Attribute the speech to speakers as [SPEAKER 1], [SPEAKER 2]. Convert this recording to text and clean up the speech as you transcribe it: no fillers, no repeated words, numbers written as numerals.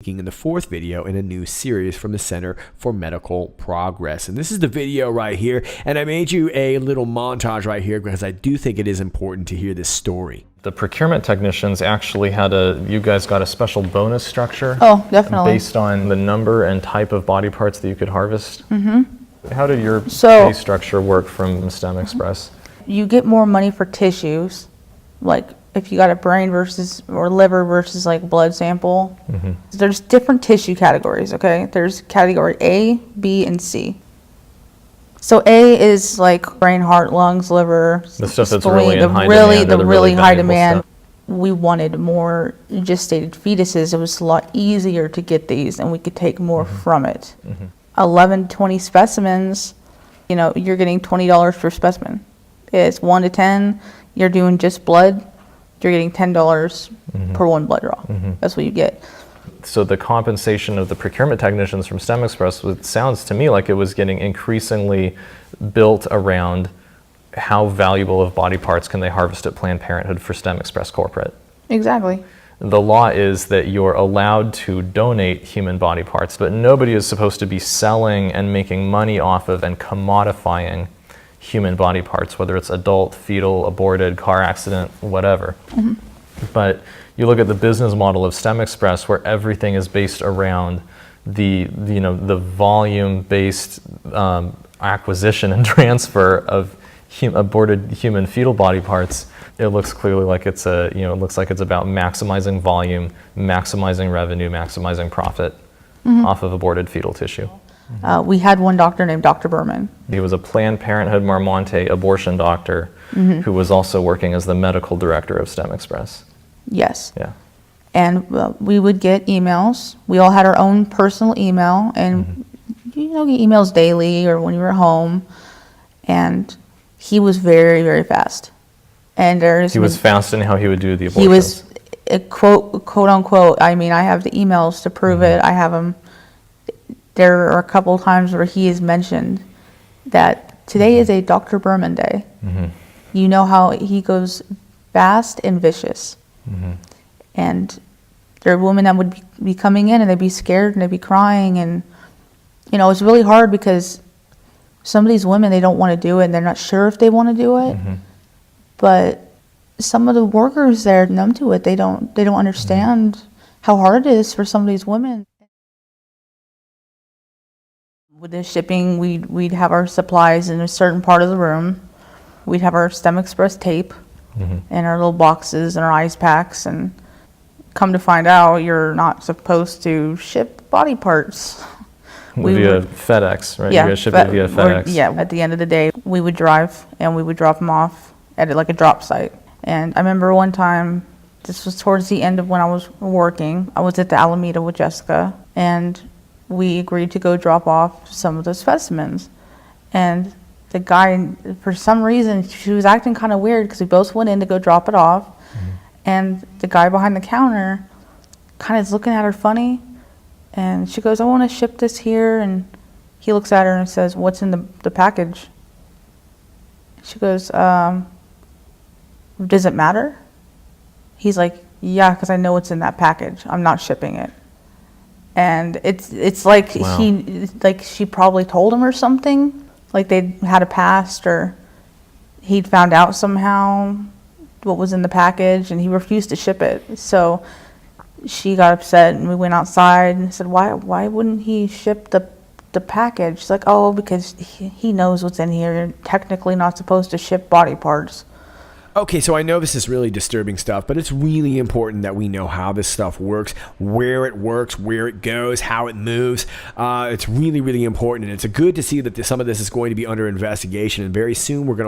[SPEAKER 1] In the fourth video in a new series from the Center for Medical Progress. And this is the video right here. And I made you a little montage right here because I do think it is important to hear this story.
[SPEAKER 2] The procurement technicians actually you guys got a special bonus structure.
[SPEAKER 3] Oh, definitely.
[SPEAKER 2] Based on the number and type of body parts that you could harvest.
[SPEAKER 3] Mm-hmm.
[SPEAKER 2] How did your pay structure work from STEM Express?
[SPEAKER 3] You get more money for tissues, like if you got a brain or liver versus like blood sample.
[SPEAKER 2] Mm-hmm.
[SPEAKER 3] There's different tissue categories, okay? There's category A, B, and C. So A is like brain, heart, lungs, liver.
[SPEAKER 2] The stuff that's
[SPEAKER 3] spleen,
[SPEAKER 2] really in high demand.
[SPEAKER 3] The really high
[SPEAKER 2] valuable
[SPEAKER 3] demand.
[SPEAKER 2] stuff.
[SPEAKER 3] We wanted more gestated fetuses. It was a lot easier to get these and we could take more from it. 11, 20 specimens, you're getting $20 per specimen. It's 1 to 10, you're doing just blood, you're getting $10 per one blood draw. That's what you get.
[SPEAKER 2] So the compensation of the procurement technicians from STEM Express, it sounds to me like it was getting increasingly built around how valuable of body parts can they harvest at Planned Parenthood for STEM Express Corporate.
[SPEAKER 3] Exactly.
[SPEAKER 2] The law is that you're allowed to donate human body parts, but nobody is supposed to be selling and making money off of and commodifying human body parts, whether it's adult, fetal, aborted, car accident, whatever. But you look at the business model of STEM Express, where everything is based around the volume-based acquisition and transfer of aborted human fetal body parts. It looks clearly like it's about maximizing volume, maximizing revenue, maximizing profit off of aborted fetal tissue.
[SPEAKER 3] We had one doctor named Dr. Berman.
[SPEAKER 2] He was a Planned Parenthood Marmonte abortion doctor who was also working as the medical director of STEM Express.
[SPEAKER 3] Yes.
[SPEAKER 2] Yeah.
[SPEAKER 3] And we would get emails. We all had our own personal email, and get emails daily or when you were home. And he was very, very fast. And he
[SPEAKER 2] was fast in how he would do the abortions.
[SPEAKER 3] He was quote unquote. I mean, I have the emails to prove it. I have them. There are a couple of times where he has mentioned that today is a Dr. Berman day. You know how he goes fast and vicious. And there are women that would be coming in and they'd be scared and they'd be crying. And, it's really hard because some of these women, they don't want to do it and they're not sure if they want to do it. But some of the workers there are numb to it. They don't understand how hard it is for some of these women. With the shipping, we'd have our supplies in a certain part of the room. We'd have our STEM Express tape and our little boxes and our ice packs. And come to find out, you're not supposed to ship body parts.
[SPEAKER 2] Via FedEx, right?
[SPEAKER 3] Yeah,
[SPEAKER 2] you guys ship it via FedEx.
[SPEAKER 3] At the end of the day, we would drive and we would drop them off at like a drop site. And I remember one time, this was towards the end of when I was working, I was at the Alameda with Jessica, and we agreed to go drop off some of the specimens. And the guy, for some reason, she was acting kind of weird because we both went in to go drop it off. And the guy behind the counter kind of is looking at her funny. And she goes, I want to ship this here. And he looks at her and says, what's in the package? She goes, does it matter? He's like, yeah, because I know what's in that package. I'm not shipping it. And it's like she probably told him or something, like they'd had a past or he'd found out somehow what was in the package and he refused to ship it. So she got upset and we went outside and said, why wouldn't he ship the package? She's like, oh, because he knows what's in here. You're technically not supposed to ship body parts.
[SPEAKER 1] Okay, so I know this is really disturbing stuff, but it's really important that we know how this stuff works, where it goes, how it moves. It's really, really important, and it's good to see that some of this is going to be under investigation, and very soon we're going to